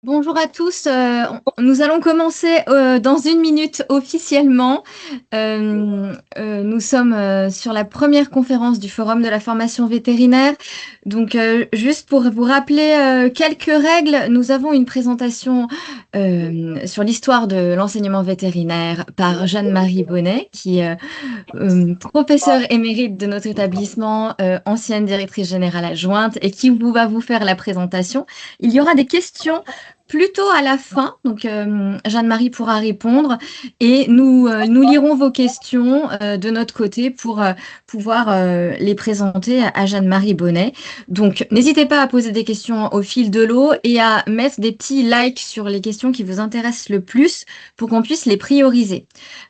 Bonjour à tous. Nous allons commencer dans une minute officiellement. Nous sommes sur la première conférence du Forum de la formation vétérinaire. Donc, juste pour vous rappeler quelques règles, nous avons une présentation sur l'histoire de l'enseignement vétérinaire par Jeanne-Marie Bonnet, qui est professeure émérite de notre établissement, ancienne directrice générale adjointe, et qui va vous faire la présentation. Il y aura des questions plutôt à la fin, donc Jeanne-Marie pourra répondre et nous lirons vos questions de notre côté pour pouvoir les présenter à Jeanne-Marie Bonnet. Donc n'hésitez pas à poser des questions au fil de l'eau et à mettre des petits likes sur les questions qui vous intéressent le plus pour qu'on puisse les prioriser.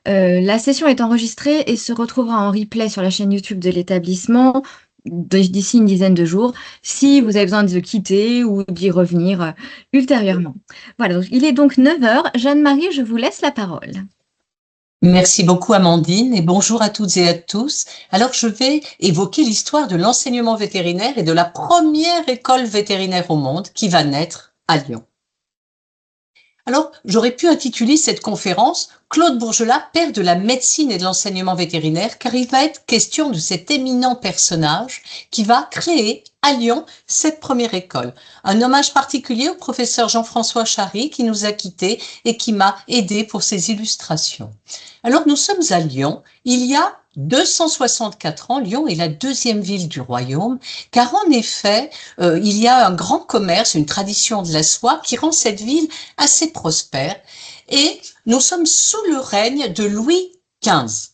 La session est enregistrée et se retrouvera en replay sur la chaîne YouTube de l'établissement d'ici une dizaine de jours, si vous avez besoin de quitter ou d'y revenir ultérieurement. Voilà, donc il est donc 9 heures. Jeanne-Marie, je vous laisse la parole. Merci beaucoup Amandine et bonjour à toutes et à tous. Alors je vais évoquer l'histoire de l'enseignement vétérinaire et de la première école vétérinaire au monde qui va naître à Lyon. Alors, j'aurais pu intituler cette conférence Claude Bourgelat, père de la médecine et de l'enseignement vétérinaire, car il va être question de cet éminent personnage qui va créer à Lyon cette première école. Un hommage particulier au professeur Jean-François Chary qui nous a quittés et qui m'a aidé pour ses illustrations. Alors, nous sommes à Lyon. Il y a 264 ans, Lyon est la deuxième ville du royaume, car en effet, il y a un grand commerce, une tradition de la soie qui rend cette ville assez prospère. Et nous sommes sous le règne de Louis XV.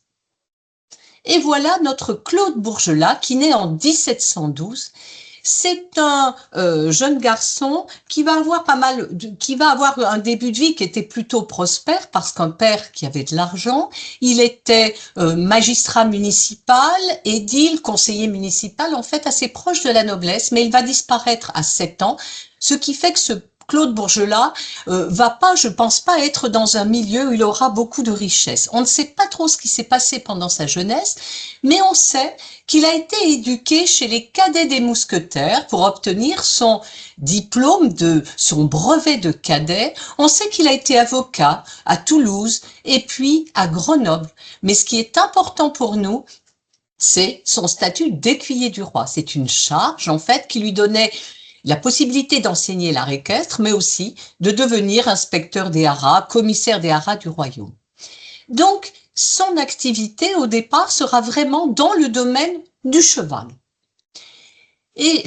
Et voilà notre Claude Bourgelat qui naît en 1712. C'est un jeune garçon qui va avoir un début de vie qui était plutôt prospère parce qu'un père qui avait de l'argent, il était magistrat municipal, édile, conseiller municipal, en fait assez proche de la noblesse, mais il va disparaître à 7 ans, ce qui fait que ce Claude Bourgelat va pas, je pense pas, être dans un milieu où il aura beaucoup de richesses. On ne sait pas trop ce qui s'est passé pendant sa jeunesse, mais on sait qu'il a été éduqué chez les cadets des mousquetaires pour obtenir son diplôme son brevet de cadet. On sait qu'il a été avocat à Toulouse et puis à Grenoble. Mais ce qui est important pour nous, c'est son statut d'écuyer du roi. C'est une charge, en fait, qui lui donnait la possibilité d'enseigner l'art équestre, mais aussi de devenir inspecteur des haras, commissaire des haras du royaume. Donc, son activité au départ sera vraiment dans le domaine du cheval. Et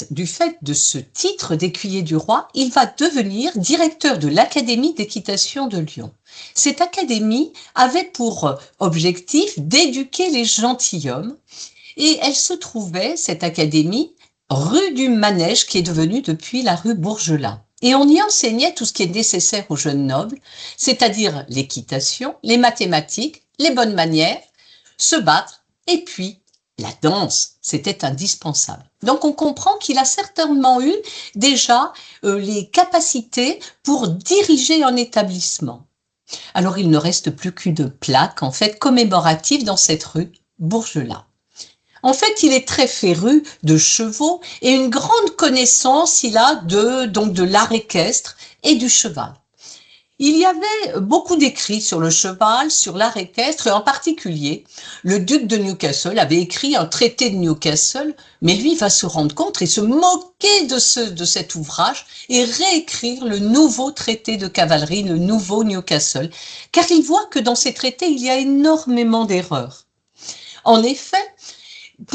du fait de ce titre d'écuyer du roi, il va devenir directeur de l'Académie d'équitation de Lyon. Cette académie avait pour objectif d'éduquer les gentilshommes et elle se trouvait, cette académie, rue du Manège, qui est devenue depuis la rue Bourgelat. Et on y enseignait tout ce qui est nécessaire aux jeunes nobles, c'est-à-dire l'équitation, les mathématiques, les bonnes manières, se battre, et puis la danse, c'était indispensable. Donc on comprend qu'il a certainement eu déjà les capacités pour diriger un établissement. Alors il ne reste plus qu'une plaque, en fait, commémorative dans cette rue Bourgelat. En fait, il est très féru de chevaux et une grande connaissance il a de l'art équestre et du cheval. Il y avait beaucoup d'écrits sur le cheval, sur l'art équestre, et en particulier, le duc de Newcastle avait écrit un traité de Newcastle, mais lui va se rendre compte et se moquer de cet ouvrage et réécrire le nouveau traité de cavalerie, le nouveau Newcastle, car il voit que dans ces traités, il y a énormément d'erreurs. En effet,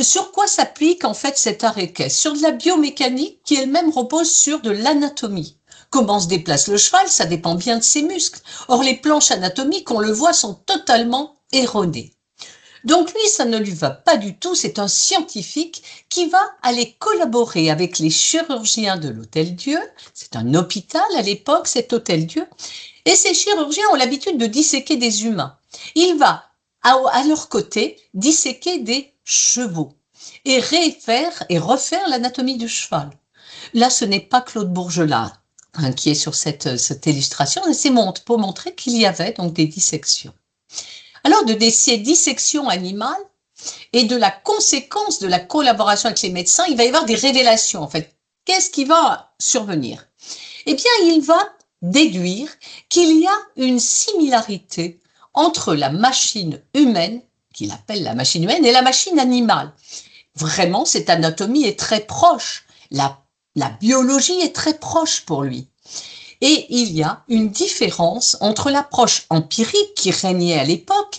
sur quoi s'applique en fait cet art équestre? Sur de la biomécanique qui elle-même repose sur de l'anatomie. Comment se déplace le cheval, ça dépend bien de ses muscles. Or, les planches anatomiques, on le voit, sont totalement erronées. Donc lui, ça ne lui va pas du tout, c'est un scientifique qui va aller collaborer avec les chirurgiens de l'Hôtel-Dieu. C'est un hôpital à l'époque, cet Hôtel-Dieu. Et ces chirurgiens ont l'habitude de disséquer des humains. Il va, à leur côté, disséquer des chevaux et refaire l'anatomie du cheval. Là, ce n'est pas Claude Bourgelat qui est sur cette illustration, et c'est pour montrer qu'il y avait donc des dissections. Alors, de ces dissections animales et de la conséquence de la collaboration avec les médecins, il va y avoir des révélations, en fait. Qu'est-ce qui va survenir? Eh bien, il va déduire qu'il y a une similarité entre la machine humaine, qu'il appelle la machine humaine, et la machine animale. Vraiment, cette anatomie est très proche. La biologie est très proche pour lui. Et il y a une différence entre l'approche empirique qui régnait à l'époque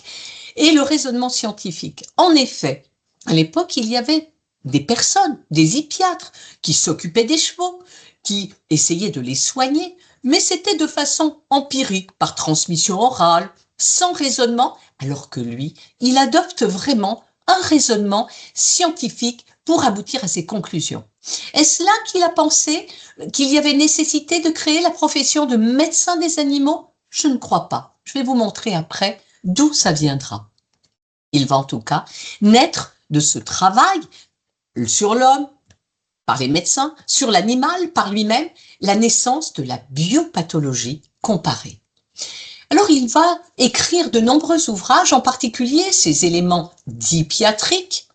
et le raisonnement scientifique. En effet, à l'époque, il y avait des personnes, des hippiatres, qui s'occupaient des chevaux, qui essayaient de les soigner, mais c'était de façon empirique, par transmission orale, sans raisonnement, alors que lui, il adopte vraiment un raisonnement scientifique pour aboutir à ses conclusions. Est-ce là qu'il a pensé qu'il y avait nécessité de créer la profession de médecin des animaux? Je ne crois pas. Je vais vous montrer après d'où ça viendra. Il va en tout cas naître de ce travail sur l'homme, par les médecins, sur l'animal, par lui-même, la naissance de la biopathologie comparée. Alors il va écrire de nombreux ouvrages, en particulier ces éléments dippiatriques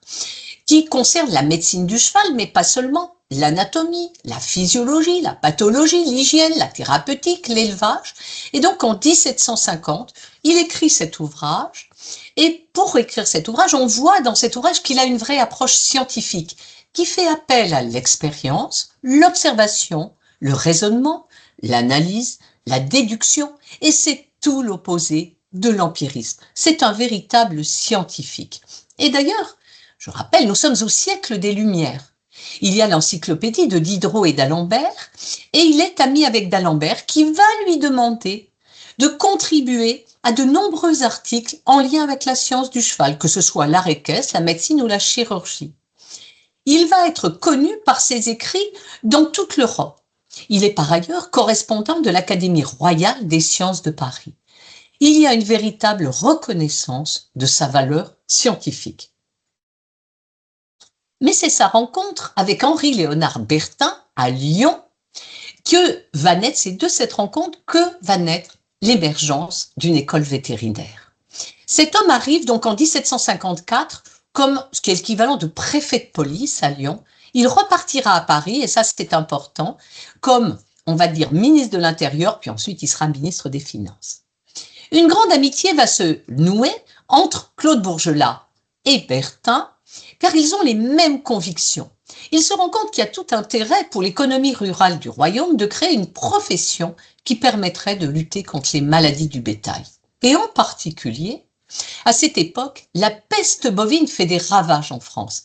qui concernent la médecine du cheval, mais pas seulement, l'anatomie, la physiologie, la pathologie, l'hygiène, la thérapeutique, l'élevage. Et donc en 1750, il écrit cet ouvrage. Et pour écrire cet ouvrage, on voit dans cet ouvrage qu'il a une vraie approche scientifique qui fait appel à l'expérience, l'observation, le raisonnement, l'analyse, la déduction, et c'est tout l'opposé de l'empirisme. C'est un véritable scientifique. Et d'ailleurs, je rappelle, nous sommes au siècle des Lumières. Il y a l'encyclopédie de Diderot et d'Alembert, et il est ami avec d'Alembert qui va lui demander de contribuer à de nombreux articles en lien avec la science du cheval, que ce soit l'art équestre, la médecine ou la chirurgie. Il va être connu par ses écrits dans toute l'Europe. Il est par ailleurs correspondant de l'Académie royale des sciences de Paris. Il y a une véritable reconnaissance de sa valeur scientifique. Mais c'est sa rencontre avec Henri-Léonard Bertin à Lyon que va naître, c'est de cette rencontre que va naître l'émergence d'une école vétérinaire. Cet homme arrive donc en 1754 comme ce qui est l'équivalent de préfet de police à Lyon. Il repartira à Paris, et ça c'est important, comme, on va dire, ministre de l'Intérieur, puis ensuite il sera ministre des Finances. Une grande amitié va se nouer entre Claude Bourgelat et Bertin, car ils ont les mêmes convictions. Ils se rendent compte qu'il y a tout intérêt pour l'économie rurale du royaume de créer une profession qui permettrait de lutter contre les maladies du bétail. Et en particulier, à cette époque, la peste bovine fait des ravages en France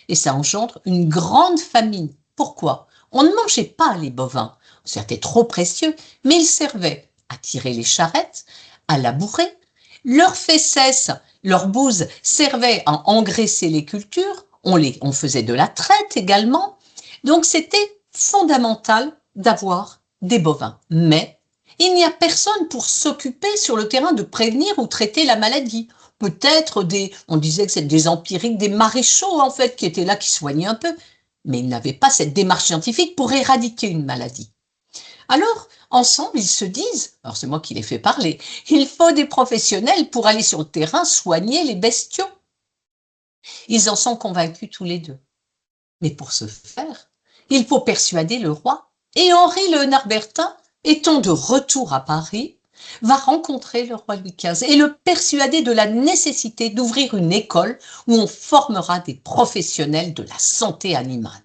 et ça engendre une grande famine. Pourquoi? On ne mangeait pas les bovins, c'était trop précieux, mais ils servaient à tirer les charrettes, à labourer. Leurs fesses, leurs bouses servaient à engraisser les cultures, on faisait de la traite également. Donc c'était fondamental d'avoir des bovins. Mais il n'y a personne pour s'occuper sur le terrain de prévenir ou traiter la maladie. Peut-être on disait que c'était des empiriques, des maréchaux en fait, qui étaient là, qui soignaient un peu, mais ils n'avaient pas cette démarche scientifique pour éradiquer une maladie. Alors, ensemble, ils se disent, alors c'est moi qui les fais parler, il faut des professionnels pour aller sur le terrain soigner les bestiaux. Ils en sont convaincus tous les deux. Mais pour ce faire, il faut persuader le roi. Et Henri-Léonard Bertin, étant de retour à Paris, va rencontrer le roi Louis XV et le persuader de la nécessité d'ouvrir une école où on formera des professionnels de la santé animale.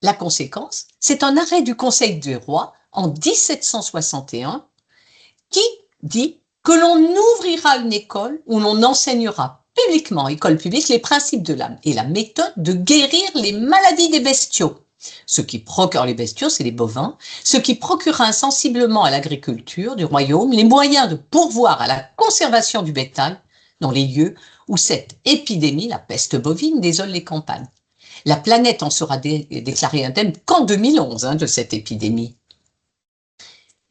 La conséquence, c'est un arrêt du Conseil des rois en 1761 qui dit que l'on ouvrira une école où l'on enseignera publiquement, école publique, les principes de l'âme et la méthode de guérir les maladies des bestiaux. Ce qui procure les bestiaux, c'est les bovins, ce qui procurera insensiblement à l'agriculture du royaume les moyens de pourvoir à la conservation du bétail dans les lieux où cette épidémie, la peste bovine, désole les campagnes. La planète en sera déclarée indemne qu'en 2011 de cette épidémie.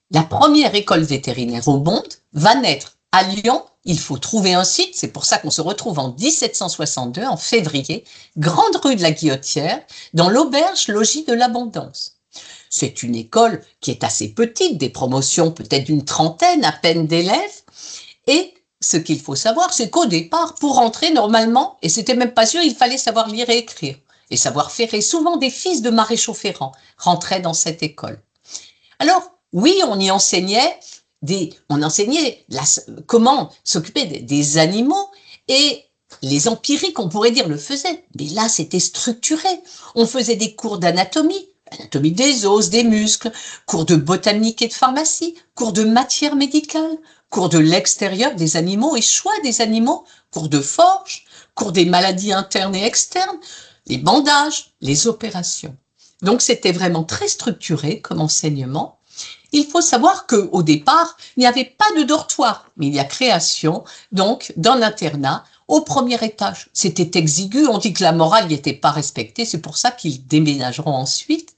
La première école vétérinaire au monde va naître à Lyon. Il faut trouver un site, c'est pour ça qu'on se retrouve en 1762, en février, grande rue de la Guillotière, dans l'auberge logis de l'Abondance. C'est une école qui est assez petite, des promotions peut-être d'une trentaine à peine d'élèves, et ce qu'il faut savoir, c'est qu'au départ, pour entrer normalement, et c'était même pas sûr, il fallait savoir lire et écrire, et savoir faire, et souvent des fils de maréchaux ferrants rentraient dans cette école. Alors, oui, on y enseignait comment s'occuper des animaux, et les empiriques, on pourrait dire, le faisaient. Mais là, c'était structuré. On faisait des cours d'anatomie des os, des muscles, cours de botanique et de pharmacie, cours de matière médicale, cours de l'extérieur des animaux et choix des animaux, cours de forge, cours des maladies internes et externes, les bandages, les opérations. Donc c'était vraiment très structuré comme enseignement. Il faut savoir qu'au départ, il n'y avait pas de dortoir, mais il y a création donc d'un internat au premier étage. C'était exigu, on dit que la morale n'y était pas respectée, c'est pour ça qu'ils déménageront ensuite.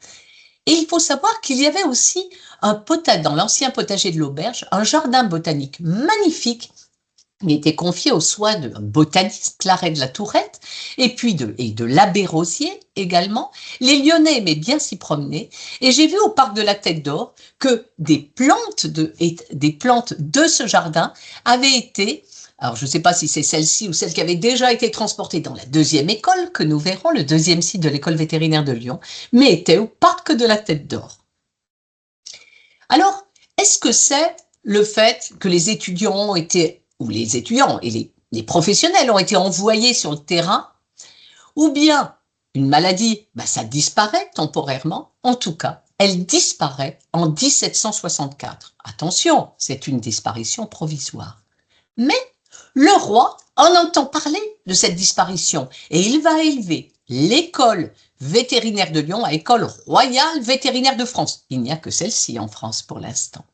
Et il faut savoir qu'il y avait aussi dans l'ancien potager de l'auberge, un jardin botanique magnifique qui était confié aux soins d'un botaniste, Claret de la Tourette, et puis de l'abbé Rosier également. Les Lyonnais aimaient bien s'y promener, et j'ai vu au parc de la Tête d'Or que des plantes de ce jardin avaient été, alors je ne sais pas si c'est celle-ci ou celle qui avait déjà été transportée dans la deuxième école, que nous verrons, le deuxième site de l'école vétérinaire de Lyon, mais était au parc de la Tête d'Or. Alors, est-ce que c'est le fait que les étudiants ont été, ou les étudiants et les professionnels ont été envoyés sur le terrain, ou bien une maladie, ça disparaît temporairement, en tout cas, elle disparaît en 1764. Attention, c'est une disparition provisoire. Mais le roi en entend parler de cette disparition et il va élever l'école vétérinaire de Lyon à école royale vétérinaire de France. Il n'y a que celle-ci en France pour l'instant.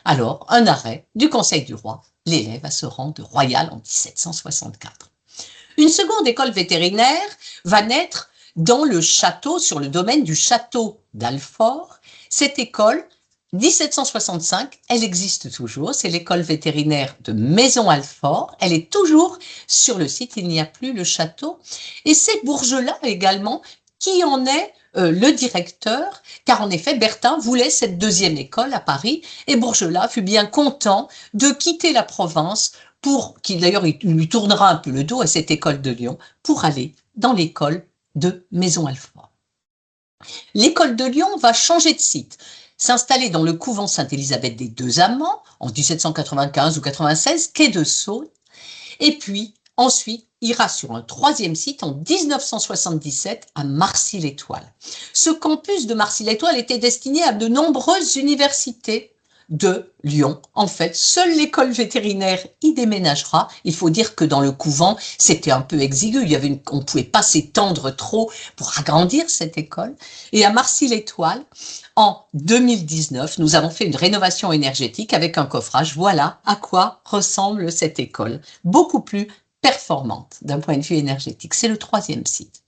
Alors, un arrêt du Conseil du roi l'élève à ce rang de royal en 1764. Une seconde école vétérinaire va naître dans le château, sur le domaine du château d'Alfort. Cette école, 1765, elle existe toujours, c'est l'école vétérinaire de Maison-Alfort, elle est toujours sur le site, il n'y a plus le château, et c'est Bourgelat également qui en est le directeur, car en effet Bertin voulait cette deuxième école à Paris, et Bourgelat fut bien content de quitter la province d'ailleurs il lui tournera un peu le dos à cette école de Lyon, pour aller dans l'école de Maison-Alfort. L'école de Lyon va changer de site, s'installer dans le couvent Sainte-Élisabeth des Deux Amants en 1795 ou 96, quai de Saône, et puis ensuite ira sur un troisième site en 1977 à Marcy-l'Étoile. Ce campus de Marcy-l'Étoile était destiné à de nombreuses universités de Lyon. En fait, seule l'école vétérinaire y déménagera. Il faut dire que dans le couvent, c'était un peu exigu. On ne pouvait pas s'étendre trop pour agrandir cette école. Et à Marcy-l'Étoile, en 2019, nous avons fait une rénovation énergétique avec un coffrage. Voilà à quoi ressemble cette école. Beaucoup plus performante d'un point de vue énergétique. C'est le troisième site.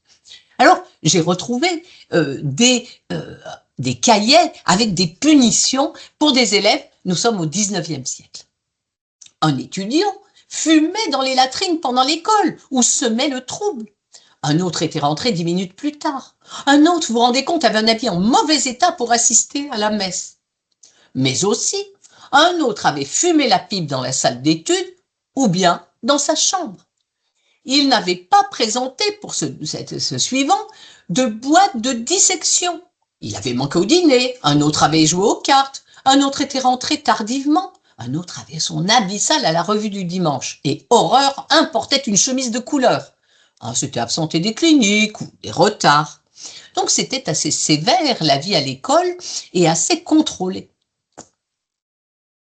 Alors, j'ai retrouvé des cahiers avec des punitions pour des élèves. Nous sommes au 19e siècle. Un étudiant fumait dans les latrines pendant l'école ou semait le trouble. Un autre était rentré 10 minutes plus tard. Un autre, vous vous rendez compte, avait un habit en mauvais état pour assister à la messe. Mais aussi, un autre avait fumé la pipe dans la salle d'études ou bien dans sa chambre. Il n'avait pas présenté pour ce suivant de boîte de dissection. Il avait manqué au dîner, un autre avait joué aux cartes, un autre était rentré tardivement, un autre avait son habit sale à la revue du dimanche et, horreur, un portait une chemise de couleur. Un s'était absenté des cliniques ou des retards. Donc c'était assez sévère la vie à l'école et assez contrôlée.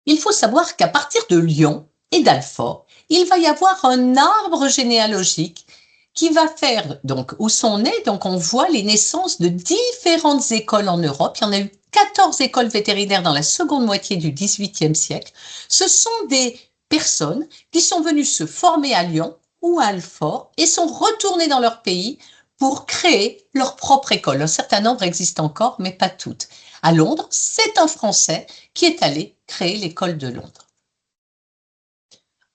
Il faut savoir qu'à partir de Lyon et d'Alfort, il va y avoir un arbre généalogique qui va faire, donc, où sont nées, donc on voit les naissances de différentes écoles en Europe. Il y en a eu 14 écoles vétérinaires dans la seconde moitié du XVIIIe siècle. Ce sont des personnes qui sont venues se former à Lyon ou à Alfort et sont retournées dans leur pays pour créer leur propre école. Un certain nombre existent encore, mais pas toutes. À Londres, c'est un Français qui est allé créer l'école de Londres.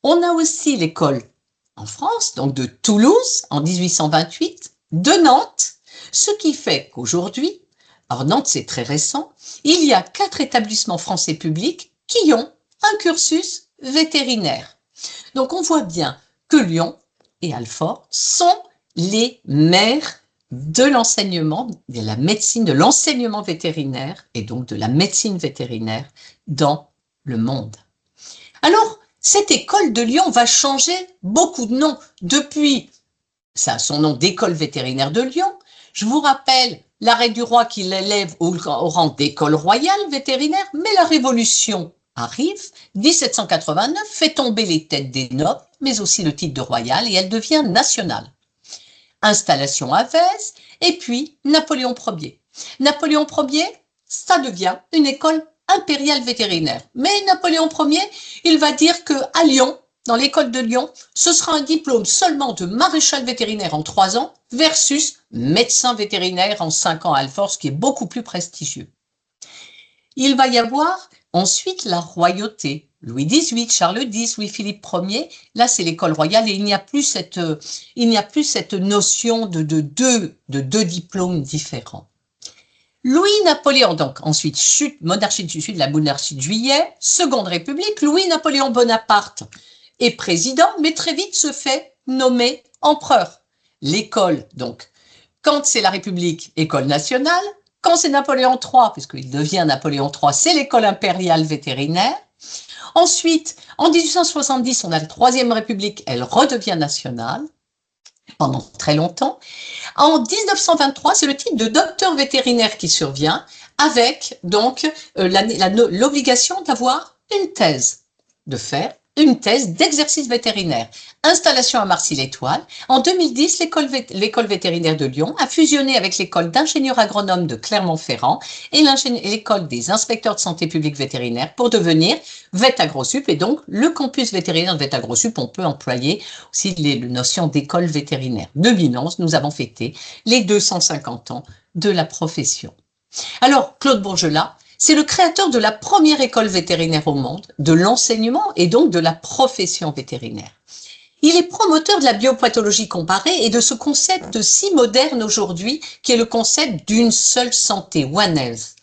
On a aussi l'école en France, donc de Toulouse en 1828, de Nantes, ce qui fait qu'aujourd'hui, alors Nantes c'est très récent, il y a 4 établissements français publics qui ont un cursus vétérinaire. Donc on voit bien que Lyon et Alfort sont les mères de l'enseignement, de la médecine, de l'enseignement vétérinaire et donc de la médecine vétérinaire dans le monde. Alors, cette école de Lyon va changer beaucoup de noms. Depuis, ça a son nom d'école vétérinaire de Lyon. Je vous rappelle l'arrêt du roi qui l'élève au rang d'école royale vétérinaire, mais la Révolution arrive, 1789, fait tomber les têtes des nobles, mais aussi le titre de royal, et elle devient nationale. Installation à Vèze, et puis Napoléon Ier. Napoléon Ier, ça devient une école impériale vétérinaire. Mais Napoléon Ier, il va dire qu'à Lyon, dans l'école de Lyon, ce sera un diplôme seulement de maréchal vétérinaire en 3 ans versus médecin vétérinaire en 5 ans à Alfort, ce qui est beaucoup plus prestigieux. Il va y avoir ensuite la royauté. Louis XVIII, Charles X, Louis-Philippe Ier, là c'est l'école royale et il n'y a plus cette notion de deux diplômes différents. Louis-Napoléon, donc ensuite chute, monarchie du Sud, la monarchie de Juillet, Seconde République, Louis-Napoléon Bonaparte est président, mais très vite se fait nommer empereur. L'école, donc, quand c'est la République, école nationale, quand c'est Napoléon III, puisqu'il devient Napoléon III, c'est l'école impériale vétérinaire. Ensuite, en 1870, on a la Troisième République, elle redevient nationale pendant très longtemps. En 1923, c'est le titre de docteur vétérinaire qui survient avec donc l'obligation d'avoir une thèse, de faire une thèse d'exercice vétérinaire. Installation à Marcy-l'Étoile. En 2010, l'école vétérinaire de Lyon a fusionné avec l'école d'ingénieurs agronomes de Clermont-Ferrand et l'école des inspecteurs de santé publique vétérinaire pour devenir VetAgroSup. Et donc, le campus vétérinaire de VetAgroSup, on peut employer aussi les notions d'école vétérinaire. 2011, nous avons fêté les 250 ans de la profession. Alors, Claude Bourgelat, c'est le créateur de la première école vétérinaire au monde, de l'enseignement et donc de la profession vétérinaire. Il est promoteur de la biopathologie comparée et de ce concept si moderne aujourd'hui qui est le concept d'une seule santé, One Health.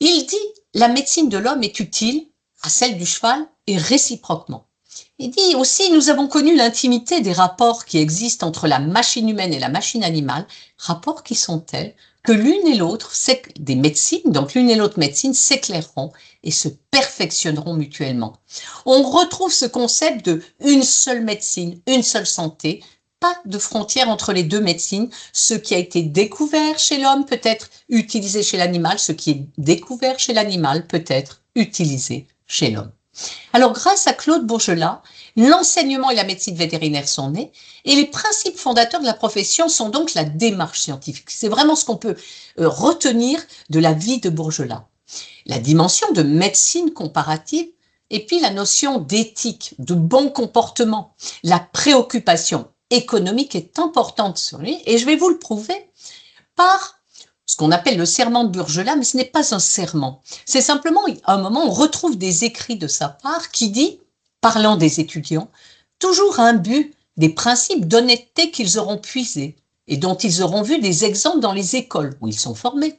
Il dit la médecine de l'homme est utile à celle du cheval et réciproquement. Il dit aussi nous avons connu l'intimité des rapports qui existent entre la machine humaine et la machine animale, rapports qui sont tels que l'une et l'autre des médecines, donc l'une et l'autre médecine s'éclaireront et se perfectionneront mutuellement. On retrouve ce concept de une seule médecine, une seule santé, pas de frontière entre les deux médecines. Ce qui a été découvert chez l'homme peut être utilisé chez l'animal, ce qui est découvert chez l'animal peut être utilisé chez l'homme. Alors, grâce à Claude Bourgelat, l'enseignement et la médecine vétérinaire sont nés et les principes fondateurs de la profession sont donc la démarche scientifique. C'est vraiment ce qu'on peut retenir de la vie de Bourgelat. La dimension de médecine comparative et puis la notion d'éthique, de bon comportement. La préoccupation économique est importante sur lui et je vais vous le prouver par ce qu'on appelle le serment de Bourgelat, mais ce n'est pas un serment. C'est simplement, à un moment, on retrouve des écrits de sa part qui dit, parlant des étudiants, toujours un but, des principes d'honnêteté qu'ils auront puisés et dont ils auront vu des exemples dans les écoles où ils sont formés.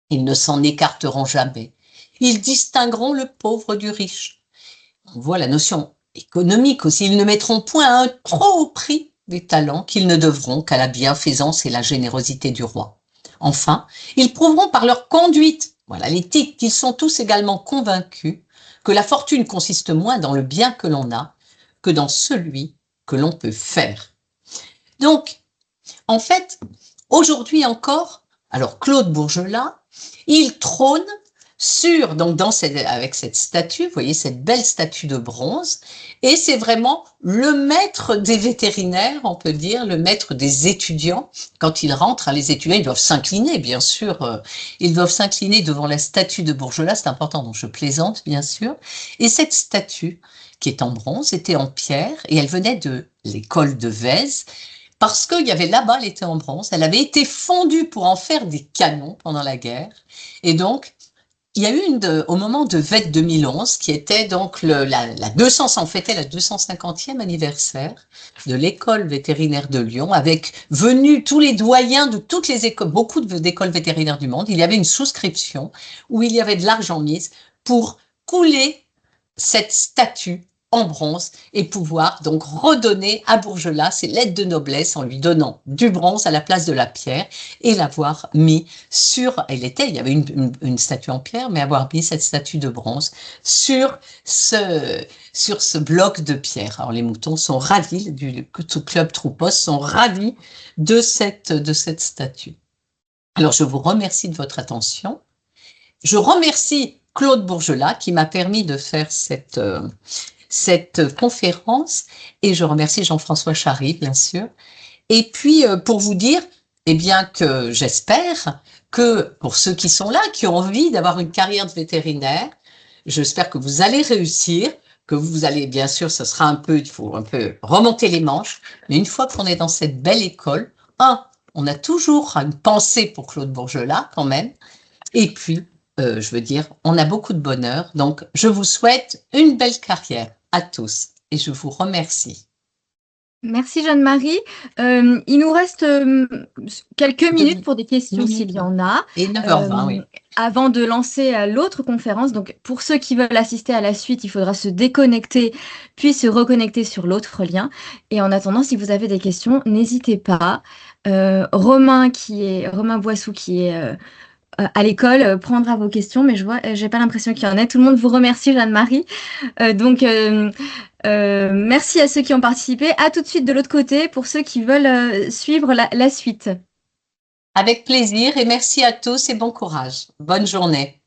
Ils ne s'en écarteront jamais. Ils distingueront le pauvre du riche. On voit la notion économique aussi. Ils ne mettront point à un trop haut prix des talents qu'ils ne devront qu'à la bienfaisance et la générosité du roi. Enfin, ils prouveront par leur conduite, voilà l'éthique, qu'ils sont tous également convaincus que la fortune consiste moins dans le bien que l'on a que dans celui que l'on peut faire. Donc, en fait, aujourd'hui encore, alors Claude Bourgelat, il trône sur, donc avec cette statue, vous voyez cette belle statue de bronze, et c'est vraiment le maître des vétérinaires, on peut dire, le maître des étudiants. Quand ils rentrent, les étudiants, ils doivent s'incliner, bien sûr, ils doivent s'incliner devant la statue de Bourgelat, c'est important, donc je plaisante, bien sûr, et cette statue, qui est en bronze, était en pierre, et elle venait de l'école de Vèze, parce qu'il y avait là-bas, elle était en bronze, elle avait été fondue pour en faire des canons pendant la guerre, et donc, il y a eu au moment de VET 2011, qui était donc on fêtait la 250e anniversaire de l'école vétérinaire de Lyon, avec venus tous les doyens de toutes les écoles, beaucoup d'écoles vétérinaires du monde. Il y avait une souscription où il y avait de l'argent mis pour couler cette statue en bronze et pouvoir donc redonner à Bourgelat ses lettres de noblesse en lui donnant du bronze à la place de la pierre et l'avoir mis il y avait une statue en pierre, mais avoir mis cette statue de bronze sur ce bloc de pierre. Alors les moutons sont ravis, du club Troupos sont ravis de cette statue. Alors je vous remercie de votre attention. Je remercie Claude Bourgelat qui m'a permis de faire cette conférence et je remercie Jean-François Chary, bien sûr. Et puis, pour vous dire, eh bien, que j'espère que pour ceux qui sont là, qui ont envie d'avoir une carrière de vétérinaire, j'espère que vous allez réussir, que vous allez, bien sûr, il faut un peu remonter les manches, mais une fois qu'on est dans cette belle école, on a toujours une pensée pour Claude Bourgelat, quand même, et puis, je veux dire, on a beaucoup de bonheur. Donc, je vous souhaite une belle carrière à tous et je vous remercie. Merci Jeanne-Marie. Il nous reste quelques minutes pour des questions s'il y en a. Et 9h20, oui. Avant de lancer l'autre conférence, donc pour ceux qui veulent assister à la suite, il faudra se déconnecter puis se reconnecter sur l'autre lien. Et en attendant, si vous avez des questions, n'hésitez pas. Romain Boissou qui est à l'école prendra vos questions, mais j'ai pas l'impression qu'il y en ait. Tout le monde vous remercie, Jeanne-Marie. Merci à ceux qui ont participé. À tout de suite de l'autre côté pour ceux qui veulent suivre la suite. Avec plaisir et merci à tous et bon courage. Bonne journée.